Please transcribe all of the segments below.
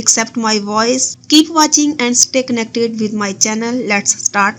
accept my voice, keep watching and stay connected with my channel. Let's start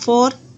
4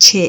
6।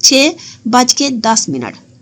6:10।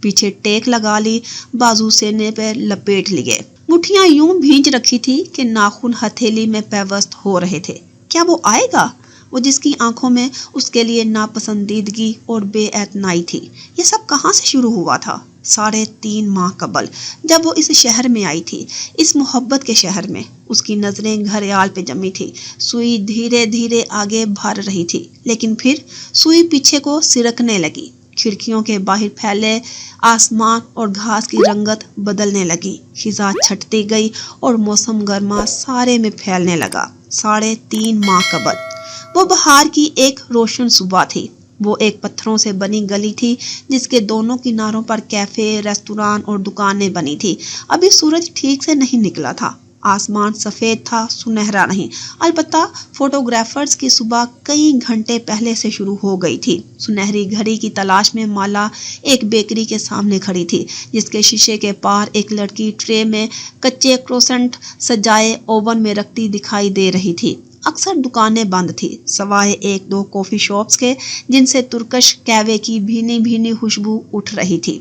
پیچھے ٹیک لگا لی, بازو سینے پہ لپیٹ لیے, مٹھیاں یوں بھینج رکھی تھی کہ ناخن ہتھیلی میں پیوست ہو رہے تھے. کیا وہ آئے گا؟ وہ جس کی آنکھوں میں اس کے لیے ناپسندیدگی اور بے اعتنائی تھی. یہ سب کہاں سے شروع ہوا تھا؟ 3.5 ماہ قبل, جب وہ اس شہر میں آئی تھی, اس محبت کے شہر میں. اس کی نظریں گھریال پہ جمی تھی. سوئی دھیرے دھیرے آگے بڑھ رہی تھی, لیکن پھر سوئی پیچھے کو سرکنے لگی. کھڑکیوں کے باہر پھیلے آسمان اور گھاس کی رنگت بدلنے لگی. خزاں چھٹتی گئی اور موسم گرما سارے میں پھیلنے لگا. 3.5 ماہ قبل وہ بہار کی ایک روشن صبح تھی. وہ ایک پتھروں سے بنی گلی تھی جس کے دونوں کناروں پر کیفے, ریستوران اور دکانیں بنی تھی. ابھی سورج ٹھیک سے نہیں نکلا تھا. آسمان سفید تھا, سنہرا نہیں. البتہ فوٹوگرافرز کی صبح کئی گھنٹے پہلے سے شروع ہو گئی تھی. سنہری گھڑی کی تلاش میں مالا ایک بیکری کے سامنے کھڑی تھی, جس کے شیشے کے پار ایک لڑکی ٹرے میں کچے کروسنٹ سجائے اوون میں رکھتی دکھائی دے رہی تھی. اکثر دکانیں بند تھی, سوائے 1-2 کافی شاپس کے جن سے ترکش قہوے کی بھینی بھینی خوشبو اٹھ رہی تھی.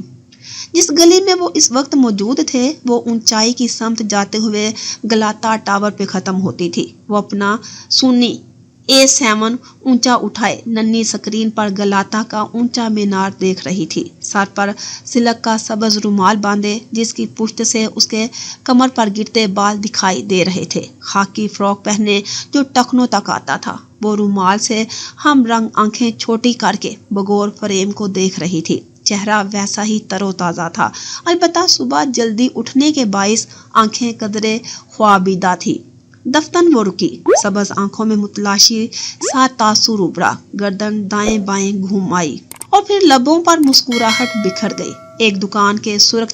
جس گلی میں وہ اس وقت موجود تھے وہ اونچائی کی سمت جاتے ہوئے گلاتا ٹاور پہ ختم ہوتی تھی. وہ اپنا سونی A7 اونچا اٹھائے ننھی سکرین پر گلاتا کا اونچا مینار دیکھ رہی تھی. سر پر سلک کا سبز رومال باندھے, جس کی پشت سے اس کے کمر پر گرتے بال دکھائی دے رہے تھے. خاکی فراک پہنے جو ٹخنوں تک آتا تھا. وہ رومال سے ہم رنگ آنکھیں چھوٹی کر کے بغور فریم کو دیکھ رہی تھی. چہرہ ویسا ہی تر و تازہ تھا, البتہ صبح جلدی اٹھنے کے باعث آنکھیں قدرے خوابیدہ تھی. دفتن وہ رکی, سبز آنکھوں میں متلاشی سا تاثر ابھرا. گردن دائیں بائیں گھوم آئی اور پھر لبوں پر مسکراہٹ بکھر گئی. ایک دکان کے سرخ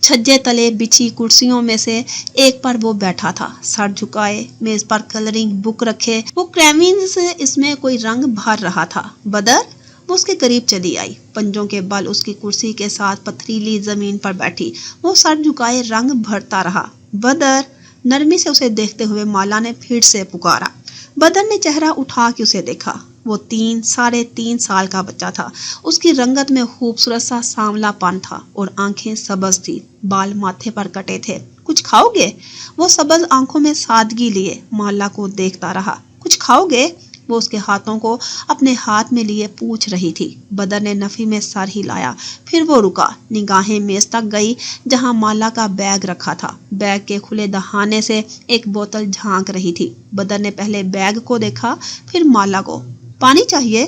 چھجے تلے بچھی کرسیوں میں سے ایک پر وہ بیٹھا تھا, سر جھکائے, میز پر کلرنگ بک رکھے. وہ کریمین سے اس میں کوئی رنگ بھر رہا تھا. بدر, وہ اس کے قریب چلی آئی. پنجوں کے بل اس کی کرسی کے ساتھ پتھریلی زمین پر بیٹھی. وہ سر جھکائے رنگ بھرتا رہا. بدر, نرمی سے اسے دیکھتے ہوئے مالا نے پھر سے پکارا. بدر نے چہرہ اٹھا کے اسے دیکھا. وہ 3.5 سال کا بچہ تھا. اس کی رنگت میں خوبصورت سا سانولا پن تھا اور آنکھیں سبز تھی. بال ماتھے پر کٹے تھے. کچھ کھاؤ گے؟ وہ سبز آنکھوں میں سادگی لیے مالا کو دیکھتا رہا. کچھ کھاؤ گے؟ وہ اس کے ہاتھوں کو اپنے ہاتھ میں لیے پوچھ رہی تھی. بدر نے نفی میں سر ہلایا. پھر وہ رکا. نگاہیں میز تک گئی جہاں مالا کا بیگ رکھا تھا. بیگ کے کھلے دہانے سے ایک بوتل جھانک رہی تھی. بدر نے پہلے بیگ کو دیکھا, پھر مالا کو. پانی چاہیے؟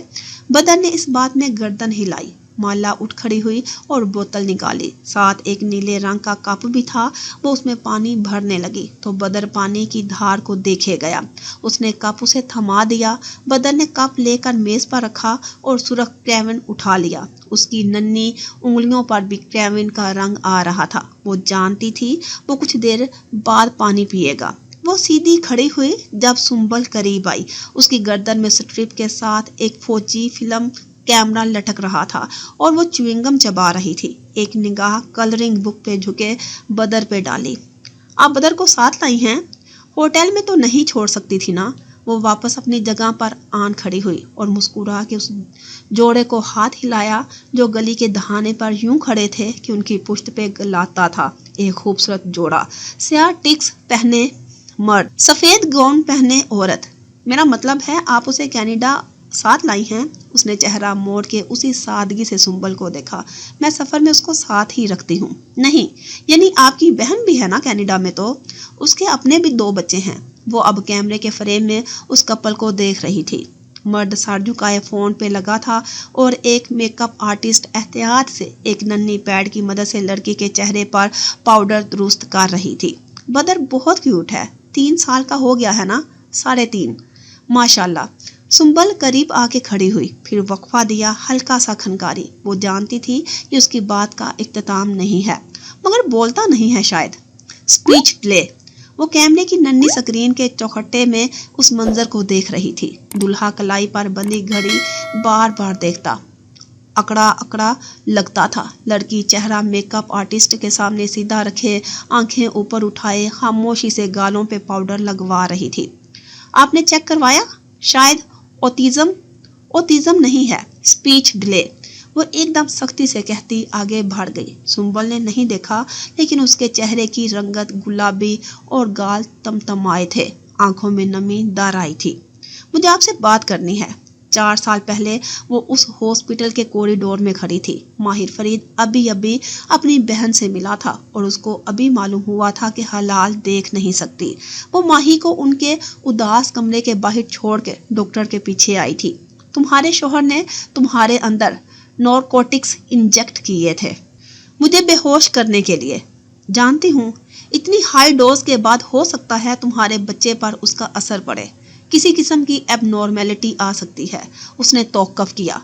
بدر نے اس بات میں گردن ہلائی. مالا اٹھ کھڑی ہوئی اور بوتل نکالی. ساتھ ایک نیلے رنگ کا کپ بھی تھا. وہ اس میں پانی بھرنے لگی تو بدر پانی کی دھار کو دیکھے گیا. اس نے کپ اسے تھما دیا. بدر نے کپ لے کر میز پر رکھا اور سرخ کریون اٹھا لیا. اس کی ننھی انگلیوں پر بھی کریون کا رنگ آ رہا تھا. وہ جانتی تھی وہ کچھ دیر بعد پانی پیے گا. وہ سیدھی کھڑی ہوئی جب سنبل قریب آئی. اس کی گردن میں سٹرپ کے ساتھ ایک فوجی فلم کیمرہ لٹک رہا تھا اور وہ چیونگم چبا رہی تھی. ایک نگاہ کلرنگ بک پہ جھکے بدر پہ ڈالی. آپ بدر کو ساتھ لائی ہیں؟ ہوٹل میں تو نہیں چھوڑ سکتی تھی نا. وہ واپس اپنی جگہ پر آن کھڑی ہوئی اور مسکرا کے اس جوڑے کو ہاتھ ہلایا جو گلی کے دہانے پر یوں کھڑے تھے کہ ان کی پشت پہ گلاتا تھا. ایک خوبصورت جوڑا, سیاہ ٹکس پہنے مرد, سفید گاؤن پہنے عورت. میرا مطلب ہے آپ اسے کینیڈا ساتھ لائی ہیں؟ اس نے چہرہ موڑ کے اسی سادگی سے سنبل کو دیکھا. میں سفر میں اس کو ساتھ ہی رکھتی ہوں. نہیں, یعنی آپ کی بہن بھی ہے نا کینیڈا میں؟ تو اس کے اپنے بھی 2 بچے ہیں. وہ اب کیمرے کے فریم میں اس کپل کو دیکھ رہی تھی. مرد سر جھکائے فون پہ لگا تھا اور ایک میک اپ آرٹسٹ احتیاط سے ایک ننھی پیڈ کی مدد سے لڑکی کے چہرے پر پاؤڈر درست کر رہی تھی. بدر بہت کیوٹ ہے. 3 سال کا ہو گیا ہے نا؟ 3.5. ماشاءاللہ. سنبل قریب آ کے کھڑی ہوئی, پھر وقفہ دیا, ہلکا سا کھنکاری. وہ جانتی تھی کہ اس کی بات کا اختتام نہیں ہے, مگر بولتا نہیں ہے شاید. Speech delay. وہ کیمرے کی ننھی سکرین کے چوکھٹے میں اس منظر کو دیکھ رہی تھی. دلہا کلائی پر بندھی گھڑی بار بار دیکھتا. اکڑا اکڑا لگتا تھا. لڑکی چہرہ میک اپ آرٹسٹ کے سامنے سیدھا رکھے, آنکھیں اوپر اٹھائے, خاموشی سے گالوں پہ پاؤڈر لگوا رہی تھی. آپ نے چیک کروایا؟ شاید اوٹیزم نہیں ہے. Speech delay. وہ ایک دم سختی سے کہتی آگے بڑھ گئی۔ سنبل نے نہیں دیکھا لیکن اس کے چہرے کی رنگت گلابی اور گال تمتمائے تھے، آنکھوں میں نمی دار آئی تھی۔ مجھے آپ سے بات کرنی ہے۔ 4 سال پہلے وہ اس ہاسپٹل کے کوریڈور میں کھڑی تھی۔ ماہر فرید ابھی اپنی بہن سے ملا تھا اور اس کو ابھی معلوم ہوا تھا کہ حلال دیکھ نہیں سکتی۔ وہ ماہی کو ان کے اداس کمرے کے باہر چھوڑ کے ڈاکٹر کے پیچھے آئی تھی۔ تمہارے شوہر نے تمہارے اندر نارکوٹکس انجیکٹ کیے تھے مجھے بے ہوش کرنے کے لیے۔ جانتی ہوں اتنی ہائی ڈوز کے بعد ہو سکتا ہے تمہارے بچے پر اس کا اثر پڑے، کسی قسم کی ایب نارمیلٹی آ سکتی ہے۔ اس نے توقف کیا۔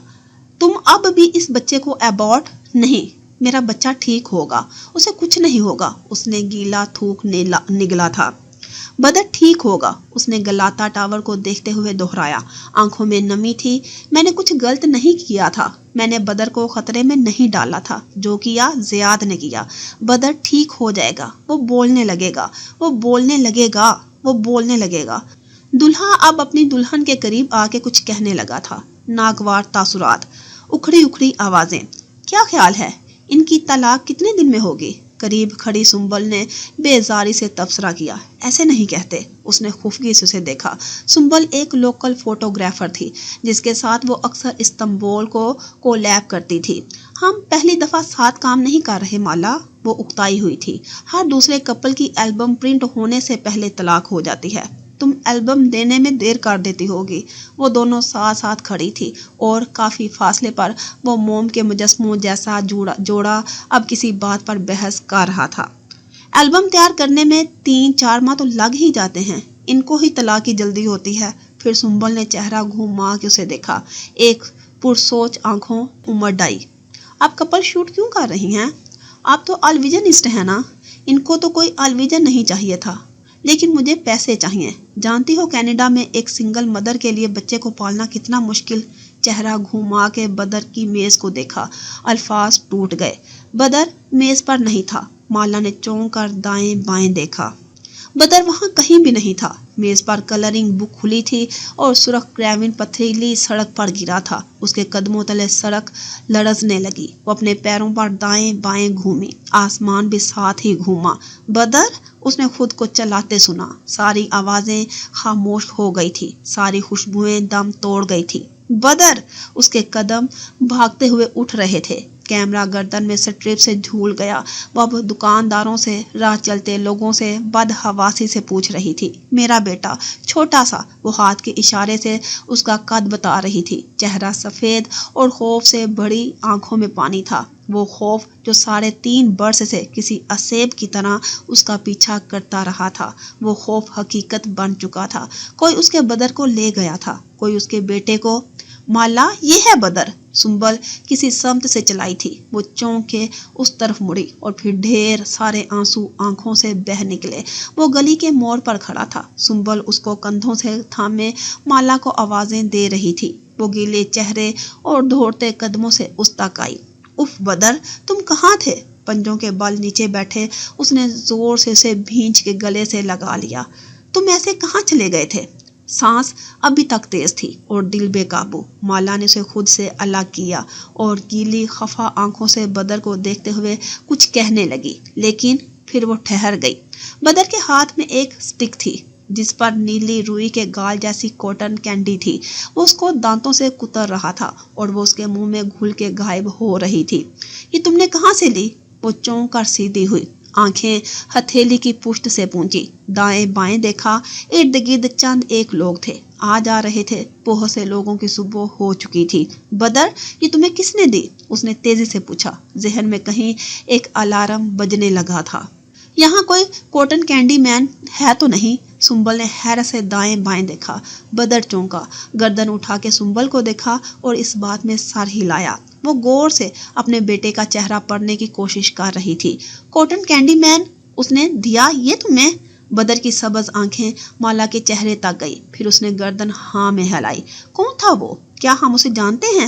تم اب بھی اس بچے کو ایبورٹ نہیں، میرا بچہ ٹھیک ہوگا، اسے کچھ نہیں ہوگا۔ اس نے گیلا تھوک نگلا تھا۔ بدر ٹھیک ہوگا، اس نے گلاتا ٹاور کو دیکھتے ہوئے دہرایا، آنکھوں میں نمی تھی۔ میں نے کچھ غلط نہیں کیا تھا، میں نے بدر کو خطرے میں نہیں ڈالا تھا، جو کیا زیاد نے کیا۔ بدر ٹھیک ہو جائے گا، وہ بولنے لگے گا، وہ بولنے لگے گا، وہ بولنے لگے گا۔ دلہا اب اپنی دلہن کے قریب آ کے کچھ کہنے لگا تھا۔ ناگوار تاثرات، اکھڑی آوازیں۔ کیا خیال ہے ان کی طلاق کتنے دن میں ہوگی؟ قریب کھڑی سنبل نے بیزاری سے تبصرہ کیا۔ ایسے نہیں کہتے۔ اس نے خفگی سے اسے دیکھا۔ سنبل ایک لوکل فوٹوگرافر تھی جس کے ساتھ وہ اکثر استنبول کو کولیب کرتی تھی۔ ہم پہلی دفعہ ساتھ کام نہیں کر رہے مالا، وہ اکتائی ہوئی تھی۔ ہر دوسرے کپل کی البم پرنٹ ہونے سے پہلے طلاق ہو جاتی ہے، تم البم دینے میں دیر کر دیتی ہوگی۔ وہ دونوں ساتھ کھڑی تھی اور کافی فاصلے پر وہ موم کے مجسموں جیسا جوڑا اب کسی بات پر بحث کر رہا تھا۔ البم تیار کرنے میں 3-4 ماہ تو لگ ہی جاتے ہیں، ان کو ہی طلاق کی جلدی ہوتی ہے۔ پھر سنبل نے چہرہ گھما کے اسے دیکھا، ایک پرسوچ آنکھوں امڑ آئی۔ آپ کپل شوٹ کیوں کر رہی ہیں؟ آپ تو الویژنسٹ ہیں نا؟ ان کو تو کوئی الویژن نہیں چاہیے تھا، لیکن مجھے پیسے چاہیے۔ جانتی ہو کینیڈا میں ایک سنگل مدر کے لیے بچے کو پالنا کتنا مشکل؟ چہرہ گھما کے بدر کی میز کو دیکھا، الفاظ ٹوٹ گئے۔ بدر میز پر نہیں تھا۔ مالا نے چونک کر دائیں بائیں دیکھا، بدر وہاں کہیں بھی نہیں تھا۔ میز پر کلرنگ بک کھلی تھی اور سرخ کریون پتھریلی سڑک پر گرا تھا۔ اس کے قدموں تلے سڑک لرزنے لگی۔ وہ اپنے پیروں پر دائیں بائیں گھومی، آسمان بھی ساتھ ہی گھوما۔ بدر، اس نے خود کو چلاتے سنا۔ ساری آوازیں خاموش ہو گئی تھی، ساری خوشبوئیں دم توڑ گئی تھی۔ بدر، اس کے قدم بھاگتے ہوئے اٹھ رہے تھے۔ کیمرہ گردن میں سٹرپ سے جھول گیا۔ وہ اب دکانداروں سے، راہ چلتے لوگوں سے، بدحواسی سے پوچھ رہی تھی۔ میرا بیٹا چھوٹا سا، وہ ہاتھ کے اشارے سے اس کا قد بتا رہی تھی۔ چہرہ سفید اور خوف سے بڑی آنکھوں میں پانی تھا، وہ خوف جو 3.5 برس سے کسی اسیب کی طرح اس کا پیچھا کرتا رہا تھا۔ وہ خوف حقیقت بن چکا تھا۔ کوئی اس کے بدر کو لے گیا تھا، کوئی اس کے بیٹے کو۔ مالا، یہ ہے بدر۔ سنبل کسی سمت سے چلائی تھی۔ وہ چونک کے اس طرف مڑی اور پھر ڈھیر سارے آنسو آنکھوں سے بہہ نکلے۔ وہ گلی کے موڑ پر کھڑا تھا۔ سنبل اس کو کندھوں سے تھامے مالا کو آوازیں دے رہی تھی۔ وہ گیلے چہرے اور دوڑتے قدموں سے اس تک آئی۔ اف بدر، تم کہاں تھے؟ پنجوں کے بل نیچے بیٹھے اس نے زور سے اسے بھینچ کے گلے سے لگا لیا۔ تم ایسے کہاں چلے گئے تھے؟ سانس ابھی تک تیز تھی اور دل بے قابو۔ مالا نے اسے خود سے الگ کیا اور گیلی خفا آنکھوں سے بدر کو دیکھتے ہوئے کچھ کہنے لگی، لیکن پھر وہ ٹھہر گئی۔ بدر کے ہاتھ میں ایک سٹک تھی جس پر نیلی روئی کے گال جیسی کاٹن کینڈی تھی۔ وہ اس کو دانتوں سے کتر رہا تھا اور وہ اس کے منہ میں گھل کے غائب ہو رہی تھی۔ یہ تم نے کہاں سے لی؟ وہ چونک کر سیدھی ہوئی، آنکھیں ہتھیلی کی پشت سے پونچھی، دائیں بائیں دیکھا۔ ارد گرد چند ایک لوگ تھے، آ جا رہے تھے۔ بہت سے لوگوں کی صبح ہو چکی تھی۔ بدر، یہ تمہیں کس نے دی؟ اس نے تیزی سے پوچھا۔ ذہن میں کہیں ایک الارم بجنے لگا تھا۔ یہاں کوئی کاٹن کینڈی مین ہے تو نہیں؟ سنبل نے حیرت سے دائیں بائیں دیکھا۔ بدر چونکا، گردن اٹھا کے سنبل کو دیکھا اور اس بات میں سر ہلایا۔ وہ غور سے اپنے بیٹے کا چہرہ پڑھنے کی کوشش کر رہی تھی۔ کاٹن کینڈی مین اس نے دیا یہ تمہیں؟ بدر کی سبز آنکھیں مالا کے چہرے تک گئی، پھر اس نے گردن ہاں میں ہلائی۔ کون تھا وہ؟ کیا ہم اسے جانتے ہیں؟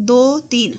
2, 3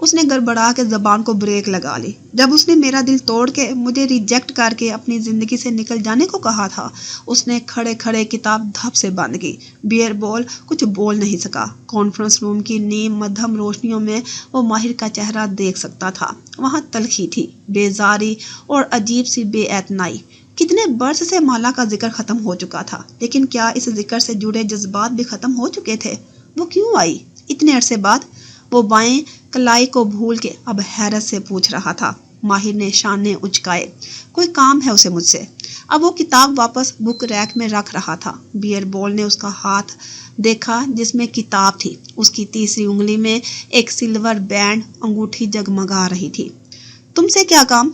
اس نے گڑبڑا کے زبان کو بریک لگا لی۔ جب اس نے میرا دل توڑ کے مجھے ریجیکٹ کر کے اپنی زندگی سے نکل جانے کو کہا تھا، اس نے کھڑے کھڑے کتاب دھپ سے بند کی۔ بیئر بول کچھ بول نہیں سکا۔ کانفرنس روم کی نیم مدھم روشنیوں میں وہ ماہر کا چہرہ دیکھ سکتا تھا۔ وہاں تلخی تھی، بیزاری اور عجیب سی بے اعتنائی۔ کتنے برس سے مالا کا ذکر ختم ہو چکا تھا، لیکن کیا اس ذکر سے جڑے جذبات بھی ختم ہو چکے تھے؟ وہ کیوں آئی اتنے عرصے بعد؟ وہ بائیں کلائی کو بھول کے اب حیرت سے پوچھ رہا تھا۔ ماہر نے شانے اچکائے۔ کوئی کام ہے اسے مجھ سے؟ اب وہ کتاب واپس بک ریک میں رکھ رہا تھا۔ بیئر بول نے اس کا ہاتھ دیکھا جس میں کتاب تھی۔ اس کی تیسری انگلی میں ایک سلور بینڈ انگوٹھی جگمگا رہی تھی۔ تم سے کیا کام؟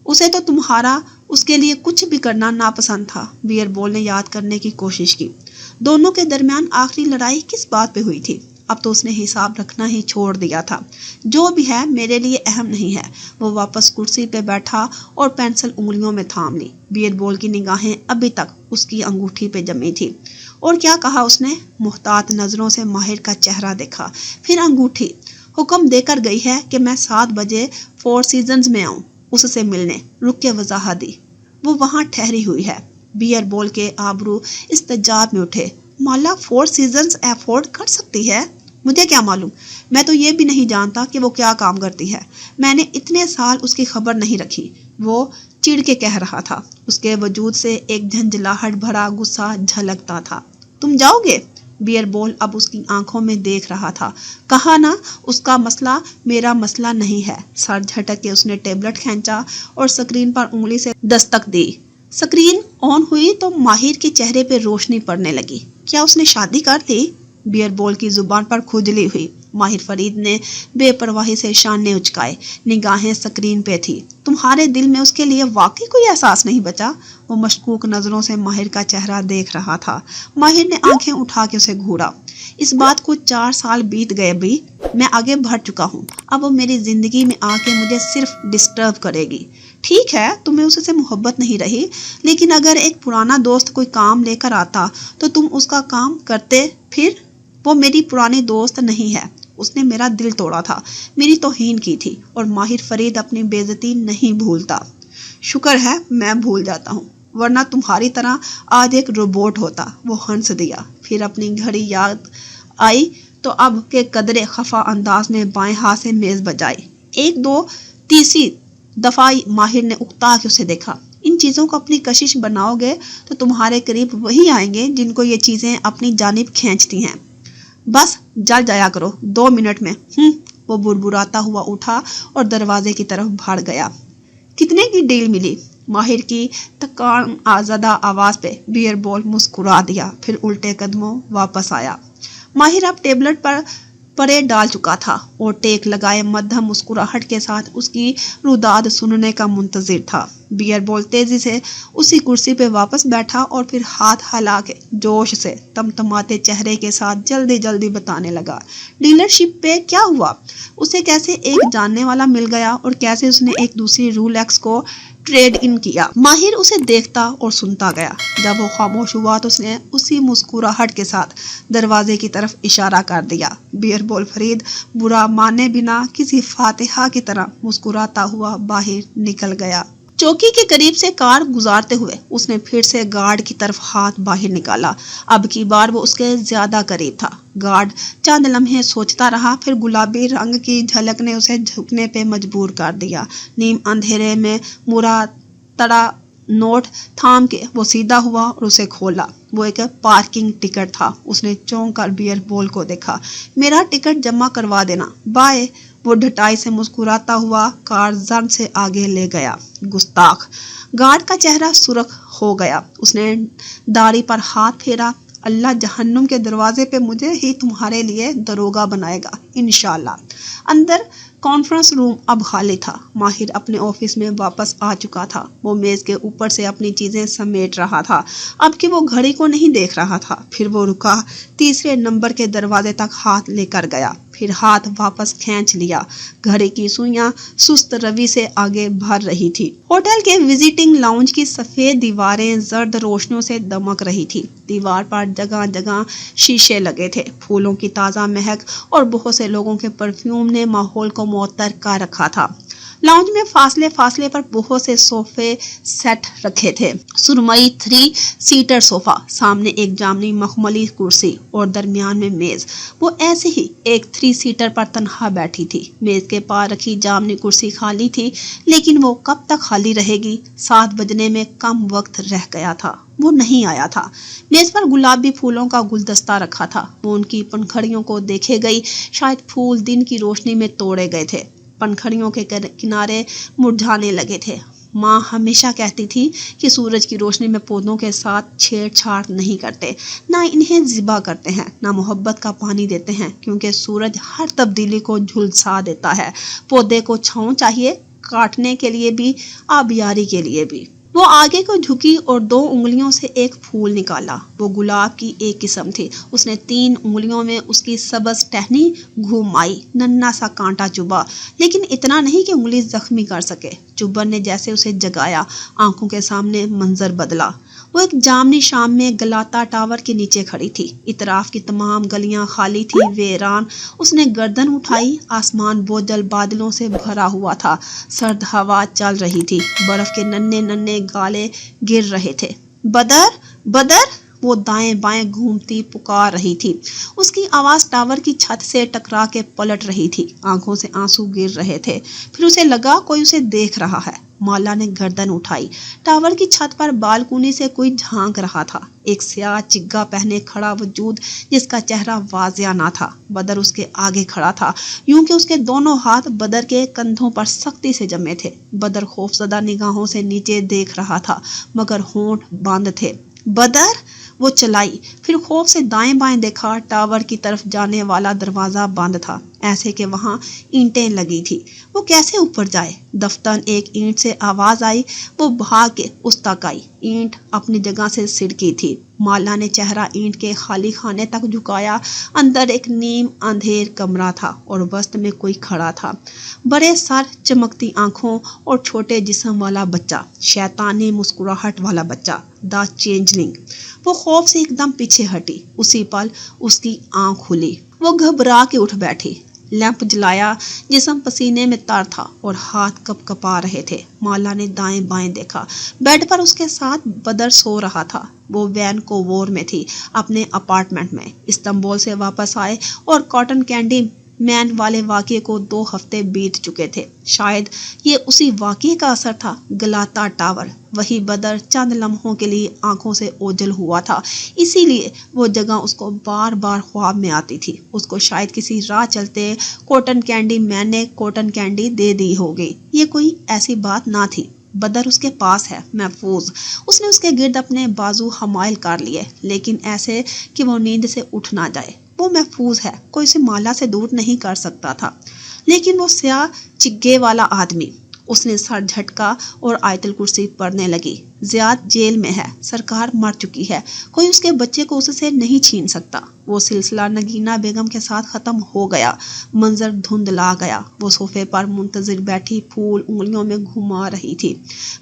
اسے تو تمہارا اس کے لیے کچھ بھی کرنا ناپسند تھا۔ بیئر بول نے یاد کرنے کی کوشش کی۔ دونوں کے درمیان آخری لڑائی کس بات پہ ہوئی تھی؟ اب تو اس نے حساب رکھنا ہی چھوڑ دیا تھا۔ جو بھی ہے میرے لیے اہم نہیں ہے۔ وہ واپس کرسی پہ بیٹھا اور پینسل انگلیوں میں تھام لی۔ بیئر بول کی نگاہیں ابھی تک اس کی انگوٹھی پہ جمی تھی۔ اور کیا کہا اس نے؟ محتاط نظروں سے ماہر کا چہرہ دیکھا، پھر انگوٹھی۔ حکم دے کر گئی ہے کہ میں 7 بجے 4 سیزنز میں آؤں اس سے ملنے۔ رک کے وضاحت دی۔ وہ وہاں ٹھہری ہوئی ہے۔ بیئر بول کے آبرو استجاب میں اٹھے۔ مالا 4 سیزنز افورڈ کر سکتی ہے؟ مجھے کیا معلوم؟ میں تو یہ بھی نہیں جانتا کہ وہ کیا کام کرتی ہے۔ میں نے اتنے سال اس کی خبر نہیں رکھی۔ وہ چڑ کے کہہ رہا تھا۔ اس کے وجود سے ایک جھنجھلاہٹ بھرا غصہ جھلکتا تھا۔ تم جاؤ گے؟ بیئر بول اب اس کی آنکھوں میں دیکھ رہا تھا۔ کہا نا اس کا مسئلہ میرا مسئلہ نہیں ہے۔ سر جھٹک کے اس نے ٹیبلٹ کھینچا اور سکرین پر انگلی سے دستک دی۔ سکرین آن ہوئی تو ماہر کے چہرے پہ روشنی پڑنے لگی۔ کیا اس نے شادی کر لی؟ بیئر بول کی زبان پر کھجلی ہوئی۔ ماہر فرید نے بے پرواہی سے شانے اچکائے، نگاہیں سکرین پہ تھی۔ تمہارے دل میں اس کے لیے واقعی کوئی احساس نہیں بچا؟ وہ مشکوک نظروں سے ماہر کا چہرہ دیکھ رہا تھا۔ ماہر نے آنکھیں اٹھا کے اسے گھورا۔ اس بات کو 4 سال بیت گئے بھی، میں آگے بڑھ چکا ہوں۔ اب وہ میری زندگی میں آ کے مجھے صرف ڈسٹرب کرے گی۔ ٹھیک ہے تمہیں اس سے محبت نہیں رہی، لیکن اگر ایک پرانا دوست کوئی کام لے کر آتا تو تم اس کا کام کرتے؟ پھر وہ میری پرانی دوست نہیں ہے۔ اس نے میرا دل توڑا تھا، میری توہین کی تھی، اور ماہر فرید اپنی بے عزتی نہیں بھولتا۔ شکر ہے میں بھول جاتا ہوں، ورنہ تمہاری طرح آج ایک روبوٹ ہوتا۔ وہ ہنس دیا، پھر اپنی گھڑی یاد آئی تو اب کے قدرے خفا انداز میں بائیں ہاتھ سے میز بجائی۔ 1 2 تیسری دفعہ ماہر نے اکتا کے اسے دیکھا۔ ان چیزوں کو اپنی کشش بناؤ گے تو تمہارے قریب وہی آئیں گے جن کو یہ چیزیں اپنی جانب کھینچتی ہیں۔ بس جل جایا کرو 2 منٹ میں۔ وہ بربراتا ہوا اٹھا اور دروازے کی طرف بڑھ گیا۔ کتنے کی ڈیل ملی؟ ماہر کی تکان آزادہ آواز پہ بیئر بول مسکرا دیا، پھر الٹے قدموں واپس آیا۔ ماہر اب ٹیبلٹ پر پرے ڈال چکا تھا اور ٹیک لگائے مدھم مسکراہٹ کے ساتھ اس کی روداد سننے کا منتظر تھا۔ بیئر بول تیزی سے اسی کرسی پہ واپس بیٹھا اور پھر ہاتھ ہلا کے جوش سے تمتماتے چہرے کے ساتھ جلدی جلدی بتانے لگا۔ ڈیلرشپ پہ کیا ہوا؟ اسے کیسے ایک جاننے والا مل گیا اور کیسے اس نے ایک دوسری رولیکس کو ٹریڈ ان کیا۔ ماہر اسے دیکھتا اور سنتا گیا۔ جب وہ خاموش ہوا تو اس نے اسی مسکراہٹ کے ساتھ دروازے کی طرف اشارہ کر دیا۔ بیئر بول فرید برا مانے بنا کسی فاتحہ کی طرح مسکراتا ہوا باہر نکل گیا۔ چوکی کے قریب سے کار گزارتے ہوئے اس نے پھر سے گارڈ کی طرف ہاتھ باہر نکالا۔ اب کی بار وہ اس کے زیادہ قریب تھا۔ گارڈ چند لمحے سوچتا رہا، پھر گلابی رنگ کی جھلک نے اسے جھکنے پہ مجبور کر دیا۔ نیم اندھیرے میں مرا تڑا نوٹ تھام کے وہ سیدھا ہوا اور اسے کھولا۔ وہ ایک پارکنگ ٹکٹ تھا۔ اس نے چونک کر بیئر بول کو دیکھا۔ میرا ٹکٹ جمع کروا دینا، بائے۔ وہ ڈھٹائی سے مسکراتا ہوا کار زن سے آگے لے گیا۔ گستاخ! گارڈ کا چہرہ سرخ ہو گیا۔ اس نے داڑھی پر ہاتھ پھیرا۔ اللہ جہنم کے دروازے پہ مجھے ہی تمہارے لیے دروگا بنائے گا انشاءاللہ۔ اندر کانفرنس روم اب خالی تھا۔ ماہر اپنے آفس میں واپس آ چکا تھا۔ وہ میز کے اوپر سے اپنی چیزیں سمیٹ رہا تھا۔ اب کہ وہ گھڑی کو نہیں دیکھ رہا تھا۔ پھر وہ رکا، تیسرے نمبر کے دروازے تک ہاتھ لے کر گیا، پھر ہاتھ واپس کھینچ لیا. گھڑی کی سوئیاں سست روی سے آگے بڑھ رہی تھی. ہوٹل کے وزٹنگ لاؤنج کی سفید دیواریں زرد روشنیوں سے دمک رہی تھی. دیوار پر جگہ جگہ شیشے لگے تھے. پھولوں کی تازہ مہک اور بہت سے لوگوں کے پرفیوم نے ماحول کو معطر کر رکھا تھا. لاؤنج میں فاصلے فاصلے پر بہت سے صوفے سیٹ رکھے تھے. سرمئی 3 سیٹر صوفہ، سامنے ایک جامنی مخملی کرسی اور درمیان میں میز. وہ ایسے ہی ایک 3 سیٹر پر تنہا بیٹھی تھی. میز کے پاس رکھی جامنی کرسی خالی تھی، لیکن وہ کب تک خالی رہے گی؟ 7 بجنے میں کم وقت رہ گیا تھا. وہ نہیں آیا تھا. میز پر گلابی پھولوں کا گلدستہ رکھا تھا. وہ ان کی پنکھڑیوں کو دیکھے گئی. شاید پھول دن کی روشنی میں توڑے گئے تھے. پنکھڑیوں کے کنارے مرجھانے لگے تھے. ماں ہمیشہ کہتی تھی کہ سورج کی روشنی میں پودوں کے ساتھ چھیڑ چھاڑ نہیں کرتے، نہ انہیں ذبح کرتے ہیں، نہ محبت کا پانی دیتے ہیں، کیونکہ سورج ہر تبدیلی کو جھلسا دیتا ہے. پودے کو چھاؤں چاہیے، کاٹنے کے لیے بھی، آبیاری کے لیے بھی. وہ آگے کو جھکی اور 2 انگلیوں سے ایک پھول نکالا. وہ گلاب کی ایک قسم تھی. اس نے 3 انگلیوں میں اس کی سبز ٹہنی گھمائی. ننھا سا کانٹا چبھا، لیکن اتنا نہیں کہ انگلی زخمی کر سکے. چبھن نے جیسے اسے جگایا. آنکھوں کے سامنے منظر بدلا. وہ ایک جامنی شام میں گلاتا ٹاور کے نیچے کھڑی تھی. اطراف کی تمام گلیاں خالی تھی، ویران. اس نے گردن اٹھائی. آسمان بوجھل بادلوں سے بھرا ہوا تھا. سرد ہوا چل رہی تھی. برف کے ننھے ننھے گالے گر رہے تھے. بدر، بدر! وہ دائیں بائیں گھومتی پکار رہی تھی. اس کی آواز ٹاور کی چھت سے ٹکرا کے پلٹ رہی تھی. آنکھوں سے آنسو گر رہے تھے. پھر اسے لگا کوئی اسے دیکھ رہا ہے. مالا نے گردن اٹھائی. ٹاور کی چھت پر بالکونی سے کوئی جھانک رہا تھا. ایک سیاہ چگا پہنے کھڑا وجود جس کا چہرہ واضح نہ تھا. بدر اس کے آگے کھڑا تھا، یوں کہ اس کے دونوں ہاتھ بدر کے کندھوں پر سختی سے جمے تھے. بدر خوفزدہ نگاہوں سے نیچے دیکھ رہا تھا، مگر ہونٹ بند تھے. بدر! وہ چلائی. پھر خوف سے دائیں بائیں دیکھا. ٹاور کی طرف جانے والا دروازہ بند تھا، ایسے کہ وہاں اینٹیں لگی تھی. وہ کیسے اوپر جائے؟ دفتن ایک اینٹ سے آواز آئی. وہ بھاگ کے اس تک آئی. اینٹ اپنی جگہ سے سڑکی تھی. مالا نے چہرہ اینٹ کے خالی خانے تک جھکایا. اندر ایک نیم اندھیر کمرہ تھا اور وسط میں کوئی کھڑا تھا. بڑے سر، چمکتی آنکھوں اور چھوٹے جسم والا بچہ. شیطانی مسکراہٹ والا بچہ. دا چینجلنگ. وہ خوف سے ایک دم پیچھے ہٹی. اسی پل اس کی آنکھ کھلی. وہ گھبرا کے اٹھ بیٹھی. لیمپ جلایا. جسم پسینے میں تر تھا اور ہاتھ کپ کپا رہے تھے. مالا نے دائیں بائیں دیکھا. بیڈ پر اس کے ساتھ بدر سو رہا تھا. وہ وینکوور میں تھی، اپنے اپارٹمنٹ میں. استنبول سے واپس آئے اور کاٹن کینڈی مین والے واقعے کو 2 ہفتے بیت چکے تھے. شاید یہ اسی واقعے کا اثر تھا. گلاتا ٹاور، وہی بدر چند لمحوں کے لیے آنکھوں سے اوجھل ہوا تھا. اسی لیے وہ جگہ اس کو بار بار خواب میں آتی تھی. اس کو شاید کسی راہ چلتے کاٹن کینڈی مین نے کاٹن کینڈی دے دی ہوگی. یہ کوئی ایسی بات نہ تھی. بدر اس کے پاس ہے، محفوظ. اس نے اس کے گرد اپنے بازو حمائل کر لیے، لیکن ایسے کہ وہ نیند سے اٹھ نہ جائے. وہ محفوظ ہے. کوئی اسے مالا سے دور نہیں کر سکتا تھا. لیکن وہ سیاہ چگے والا آدمی. اس نے سر جھٹکا اور آیت الکرسی پڑھنے لگی. زیاد جیل میں ہے. سرکار مر چکی ہے. کوئی اس کے بچے کو اس سے نہیں چھین سکتا. وہ سلسلہ نگینہ بیگم کے ساتھ ختم ہو گیا. منظر دھندلا گیا. وہ صوفے پر منتظر بیٹھی پھول انگلیوں میں گھما رہی تھی.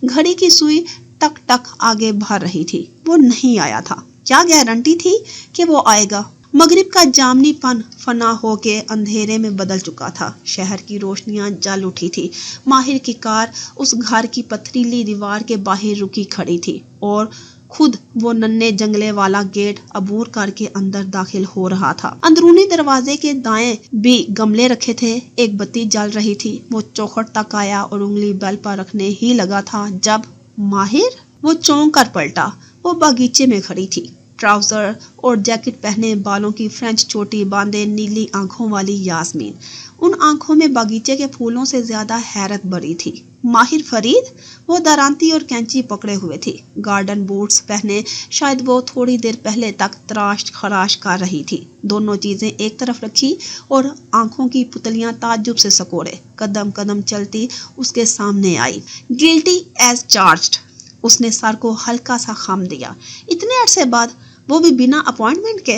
گھڑی کی سوئی ٹک ٹک آگے بڑھ رہی تھی. وہ نہیں آیا تھا. کیا گارنٹی تھی کہ وہ آئے گا؟ مغرب کا جامنی پن فنا ہو کے اندھیرے میں بدل چکا تھا. شہر کی روشنیاں جل اٹھی تھی. ماہر کی کار اس گھر کی پتھریلی دیوار کے باہر رکی کھڑی تھی اور خود وہ ننھے جنگلے والا گیٹ عبور کر کے اندر داخل ہو رہا تھا. اندرونی دروازے کے دائیں بھی گملے رکھے تھے. ایک بتی جل رہی تھی. وہ چوکھٹ تک آیا اور انگلی بیل پر رکھنے ہی لگا تھا جب ماہر! وہ چونک کر پلٹا. وہ باغیچے میں کھڑی تھی، ٹراؤزر اور جیکٹ پہنے، بالوں کی فرینچ چوٹی باندھے، نیلی آنکھوں والی یاسمین. ان آنکھوں میں باغیچے کے پھولوں سے زیادہ حیرت بھری تھی. ماہر فرید! وہ درانتی اور کینچی پکڑے ہوئے تھی، گارڈن بوٹس پہنے. شاید وہ تھوڑی دیر پہلے تک تراش خراش کر رہی تھی. دونوں چیزیں ایک طرف رکھی اور آنکھوں کی پتلیاں تعجب سے سکوڑے قدم قدم چلتی اس کے سامنے آئی. گلٹی ایز چارجڈ. اس نے سر کو ہلکا سا خم دیا. اتنے عرصے بعد، وہ بھی بنا اپوائنٹمنٹ کے؟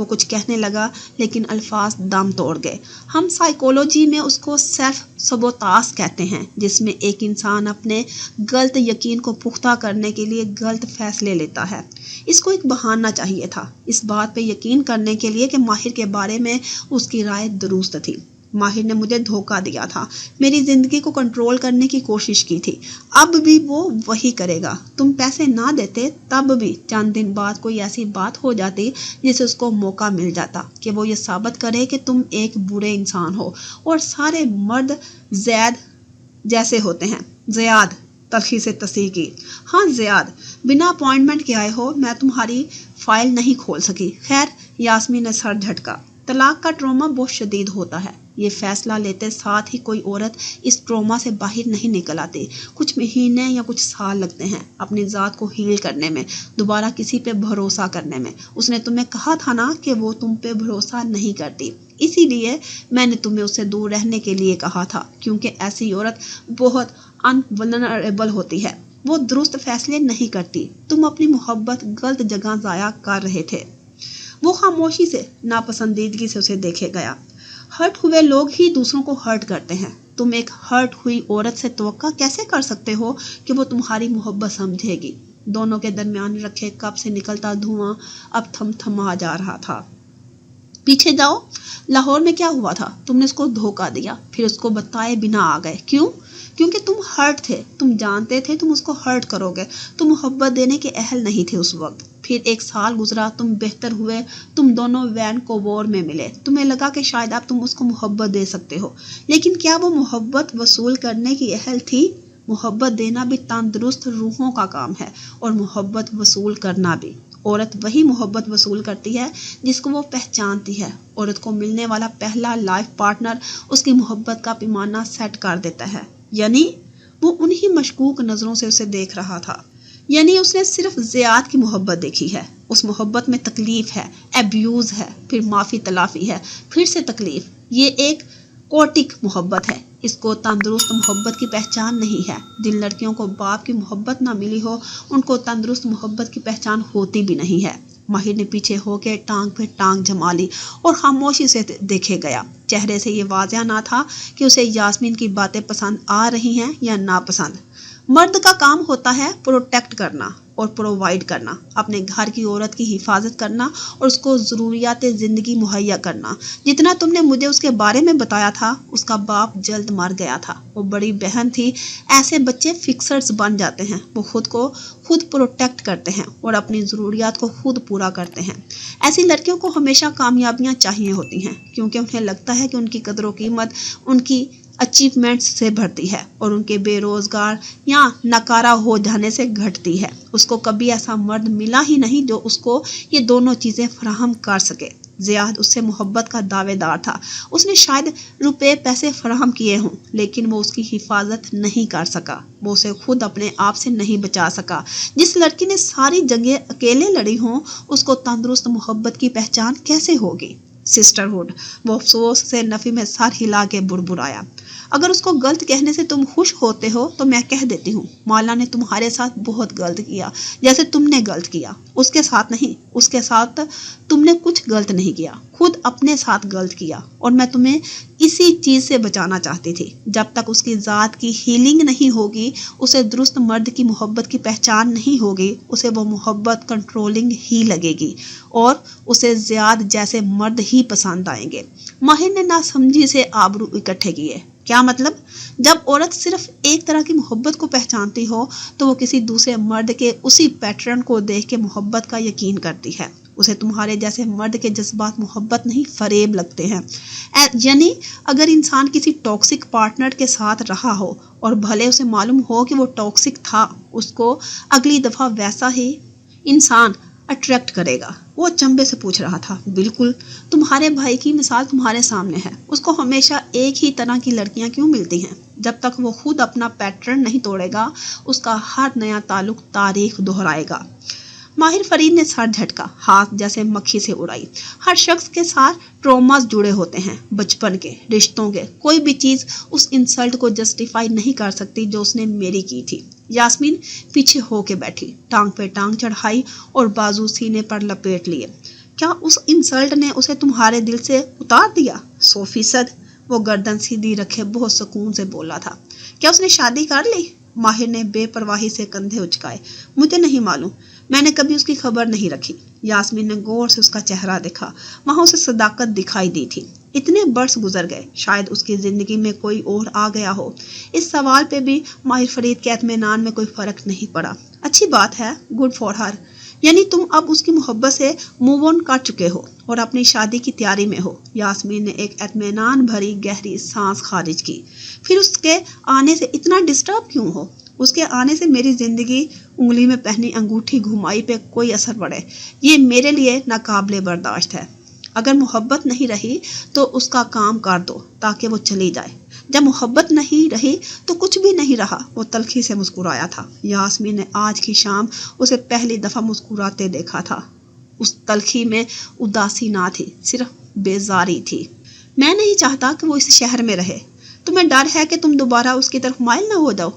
وہ کچھ کہنے لگا لیکن الفاظ دم توڑ گئے۔ ہم سائیکولوجی میں اس کو سیلف سبوتاژ کہتے ہیں، جس میں ایک انسان اپنے غلط یقین کو پختہ کرنے کے لیے غلط فیصلے لیتا ہے۔ اس کو ایک بہانہ چاہیے تھا اس بات پہ یقین کرنے کے لیے کہ ماہر کے بارے میں اس کی رائے درست تھی۔ ماہر نے مجھے دھوکہ دیا تھا، میری زندگی کو کنٹرول کرنے کی کوشش کی تھی، اب بھی وہ وہی کرے گا۔ تم پیسے نہ دیتے تب بھی چند دن بعد کوئی ایسی بات ہو جاتی جسے اس کو موقع مل جاتا کہ وہ یہ ثابت کرے کہ تم ایک برے انسان ہو اور سارے مرد زید جیسے ہوتے ہیں۔ زیاد تلخی سے تصحیح کی۔ ہاں زیاد، بنا اپوائنٹمنٹ کے آئے ہو، میں تمہاری فائل نہیں کھول سکی۔ خیر، یاسمین نے سر جھٹکا۔ طلاق کا ٹراما بہت شدید ہوتا ہے۔ یہ فیصلہ لیتے ساتھ ہی کوئی عورت اس ٹراما سے باہر نہیں نکل آتی۔ کچھ مہینے یا کچھ سال لگتے ہیں اپنی ذات کو ہیل کرنے میں، دوبارہ کسی پہ بھروسہ کرنے میں۔ اس نے تمہیں کہا تھا نا کہ وہ تم پہ بھروسہ نہیں کرتی، اسی لیے میں نے تمہیں اس سے دور رہنے کے لیے کہا تھا، کیونکہ ایسی عورت بہت انولنریبل ہوتی ہے، وہ درست فیصلے نہیں کرتی۔ تم اپنی محبت غلط جگہ ضائع کر رہے تھے۔ وہ خاموشی سے ناپسندیدگی سے اسے دیکھے گیا۔ ہرٹ ہوئے لوگ ہی دوسروں کو ہرٹ کرتے ہیں۔ تم ایک ہرٹ ہوئی عورت سے توقع کیسے کر سکتے ہو کہ وہ تمہاری محبت سمجھے گی؟ دونوں کے درمیان رکھے کپ سے نکلتا دھواں اب تھم تھما جا رہا تھا۔ پیچھے جاؤ، لاہور میں کیا ہوا تھا؟ تم نے اس کو دھوکہ دیا، پھر اس کو بتائے بنا آ گئے۔ کیوں؟ کیونکہ تم ہرٹ تھے، تم جانتے تھے تم اس کو ہرٹ کرو گے، تم محبت دینے کے اہل نہیں تھے اس وقت۔ پھر ایک سال گزرا، تم بہتر ہوئے، تم دونوں وینکوور میں ملے، تمہیں لگا کہ شاید اب تم اس کو محبت دے سکتے ہو، لیکن کیا وہ محبت وصول کرنے کی اہل تھی؟ محبت دینا بھی تندرست روحوں کا کام ہے اور محبت وصول کرنا بھی۔ عورت وہی محبت وصول کرتی ہے جس کو وہ پہچانتی ہے۔ عورت کو ملنے والا پہلا لائف پارٹنر اس کی محبت کا پیمانہ سیٹ کر دیتا ہے۔ یعنی وہ انہی مشکوک نظروں سے اسے دیکھ رہا تھا، یعنی اس نے صرف زیاد کی محبت دیکھی ہے۔ اس محبت میں تکلیف ہے، ایبیوز ہے، پھر معافی تلافی ہے، پھر سے تکلیف۔ یہ ایک کوٹک محبت ہے، اس کو تندرست محبت کی پہچان نہیں ہے۔ جن لڑکیوں کو باپ کی محبت نہ ملی ہو ان کو تندرست محبت کی پہچان ہوتی بھی نہیں ہے۔ ماہر نے پیچھے ہو کے ٹانگ پہ ٹانگ جما لی اور خاموشی سے دیکھے گیا۔ چہرے سے یہ واضح نہ تھا کہ اسے یاسمین کی باتیں پسند آ رہی ہیں یا ناپسند۔ مرد کا کام ہوتا ہے پروٹیکٹ کرنا اور پرووائڈ کرنا، اپنے گھر کی عورت کی حفاظت کرنا اور اس کو ضروریات زندگی مہیا کرنا۔ جتنا تم نے مجھے اس کے بارے میں بتایا تھا، اس کا باپ جلد مر گیا تھا، وہ بڑی بہن تھی۔ ایسے بچے فکسرز بن جاتے ہیں، وہ خود کو خود پروٹیکٹ کرتے ہیں اور اپنی ضروریات کو خود پورا کرتے ہیں۔ ایسی لڑکیوں کو ہمیشہ کامیابیاں چاہیے ہوتی ہیں، کیونکہ انہیں لگتا ہے کہ ان کی قدر و قیمت ان کی اچیومنٹس سے بڑھتی ہے اور ان کے بے روزگار یا ناکارہ ہو جانے سے گھٹتی ہے۔ اس کو کبھی ایسا مرد ملا ہی نہیں جو اس کو یہ دونوں چیزیں فراہم کر سکے۔ زیاد اس سے محبت کا دعوے دار تھا، اس نے شاید روپے پیسے فراہم کیے ہوں، لیکن وہ اس کی حفاظت نہیں کر سکا، وہ اسے خود اپنے آپ سے نہیں بچا سکا۔ جس لڑکی نے ساری جنگیں اکیلے لڑی ہوں، اس کو تندرست محبت کی پہچان کیسے ہوگی؟ سسٹرہڈ، وہ افسوس سے نفی میں سر ہلا کے بڑبڑایا۔ اگر اس کو غلط کہنے سے تم خوش ہوتے ہو تو میں کہہ دیتی ہوں، مالا نے تمہارے ساتھ بہت غلط کیا، جیسے تم نے غلط کیا۔ اس کے ساتھ نہیں، اس کے ساتھ تم نے کچھ غلط نہیں کیا، خود اپنے ساتھ غلط کیا، اور میں تمہیں اسی چیز سے بچانا چاہتی تھی۔ جب تک اس کی ذات کی ہیلنگ نہیں ہوگی، اسے درست مرد کی محبت کی پہچان نہیں ہوگی، اسے وہ محبت کنٹرولنگ ہی لگے گی اور اسے زیاد جیسے مرد ہی پسند آئیں گے۔ ماہر نے ناسمجھی سے آبرو اکٹھے کیے۔ کیا مطلب؟ جب عورت صرف ایک طرح کی محبت کو پہچانتی ہو تو وہ کسی دوسرے مرد کے اسی پیٹرن کو دیکھ کے محبت کا یقین کرتی ہے۔ اسے تمہارے جیسے مرد کے جذبات محبت نہیں، فریب لگتے ہیں۔ یعنی اگر انسان کسی ٹاکسک پارٹنر کے ساتھ رہا ہو اور بھلے اسے معلوم ہو کہ وہ ٹاکسک تھا، اس کو اگلی دفعہ ویسا ہی انسان اٹریکٹ کرے گا۔ وہ چمبے سے پوچھ رہا تھا۔ بالکل، تمہارے بھائی کی مثال تمہارے سامنے ہے، اس کو ہمیشہ ایک ہی طرح کی لڑکیاں کیوں ملتی ہیں؟ جب تک وہ خود اپنا پیٹرن نہیں توڑے گا، اس کا ہر نیا تعلق تاریخ دہرائے گا۔ ماہر فرید نے سر جھٹکا، ہاتھ جیسے مکھی سے اڑائی۔ ہر شخص کے ساتھ ٹروماز جڑے ہوتے ہیں، بچپن کے، رشتوں کے۔ کوئی بھی چیز اس انسلٹ کو جسٹیفائی نہیں کر سکتی جو اس نے میری کی تھی۔ یاسمین پیچھے ہو کے بیٹھی، ٹانگ پہ ٹانگ چڑھائی اور بازو سینے پر لپیٹ لیے۔ کیا اس انسلٹ نے اسے تمہارے دل سے اتار دیا؟ 100%۔ وہ گردن سیدھی رکھے بہت سکون سے بولا تھا۔ کیا اس نے شادی کر لی؟ ماہر نے بے پرواہی سے کندھے اچکائے۔ مجھے نہیں معلوم، میں نے کبھی اس کی خبر نہیں رکھی۔ یاسمین نے غور سے اس کا چہرہ دیکھا، وہاں اسے صداقت دکھائی دی تھی۔ اتنے برس گزر گئے، شاید اس کی زندگی میں کوئی اور آ گیا ہو۔ اس سوال پہ بھی ماہر فرید کے اطمینان میں کوئی فرق نہیں پڑا۔ اچھی بات ہے، گڈ فار ہر، یعنی تم اب اس کی محبت سے موو آن کر چکے ہو اور اپنی شادی کی تیاری میں ہو۔ یاسمین نے ایک اطمینان بھری گہری سانس خارج کی۔ پھر اس کے آنے سے اتنا ڈسٹرب کیوں ہو؟ اس کے آنے سے میری زندگی انگلی میں پہنی انگوٹھی گھمائی پہ کوئی اثر پڑے، یہ میرے لیے ناقابل برداشت ہے۔ اگر محبت نہیں رہی تو اس کا کام کر دو تاکہ وہ چلی جائے۔ جب محبت نہیں رہی تو کچھ بھی نہیں رہا۔ وہ تلخی سے مسکرایا تھا۔ یاسمین نے آج کی شام اسے پہلی دفعہ مسکراتے دیکھا تھا۔ اس تلخی میں اداسی نہ تھی، صرف بیزاری تھی۔ میں نہیں چاہتا کہ وہ اس شہر میں رہے۔ تمہیں ڈر ہے کہ تم دوبارہ اس کی طرف مائل نہ ہو جاؤ؟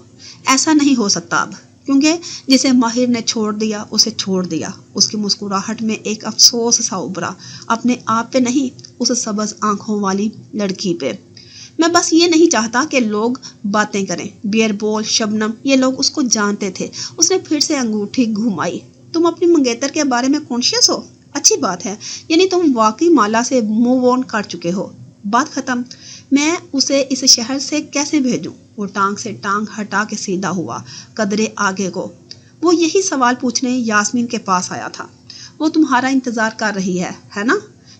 ایسا نہیں ہو سکتا اب، کیونکہ جسے ماہر نے چھوڑ دیا اسے چھوڑ دیا۔ اس کی مسکراہٹ میں ایک افسوس سا ابھرا، اپنے آپ پہ نہیں، اس سبز آنکھوں والی لڑکی پہ۔ میں بس یہ نہیں چاہتا کہ لوگ باتیں کریں۔ بیئر بول، شبنم، یہ لوگ اس کو جانتے تھے۔ اس نے پھر سے انگوٹھی گھمائی۔ تم اپنی منگیتر کے بارے میں کانشیس ہو؟ اچھی بات ہے، یعنی تم واقعی مالا سے موو آن کر چکے ہو۔ بات ختم۔ میں اسے اس شہر سے کیسے بھیجوں؟ وہ ٹانگ سے ٹانگ ہٹا کے سیدھا ہوا، قدرے آگے کو۔ وہ یہی سوال پوچھنے یاسمین کے پاس آیا تھا۔ وہ تمہارا انتظار کر رہی ہے نا؟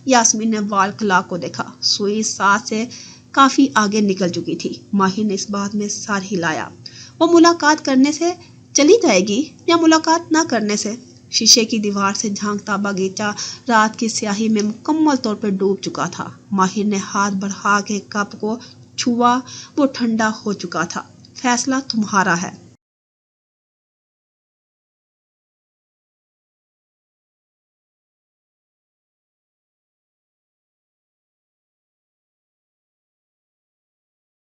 یاسمین نے وال کلاک کو دیکھا۔ سوئی 7 سے کافی آگے نکل چکی تھی۔ ماہر نے اس بات میں سر ہلایا۔ وہ ملاقات کرنے سے چلی جائے گی یا ملاقات نہ کرنے سے؟ شیشے کی دیوار سے جھانکتا باغیچہ رات کی سیاہی میں مکمل طور پر ڈوب چکا تھا۔ ماہر نے ہاتھ بڑھا کے کپ کو چھوا، وہ ٹھنڈا ہو چکا تھا۔ فیصلہ تمہارا ہے۔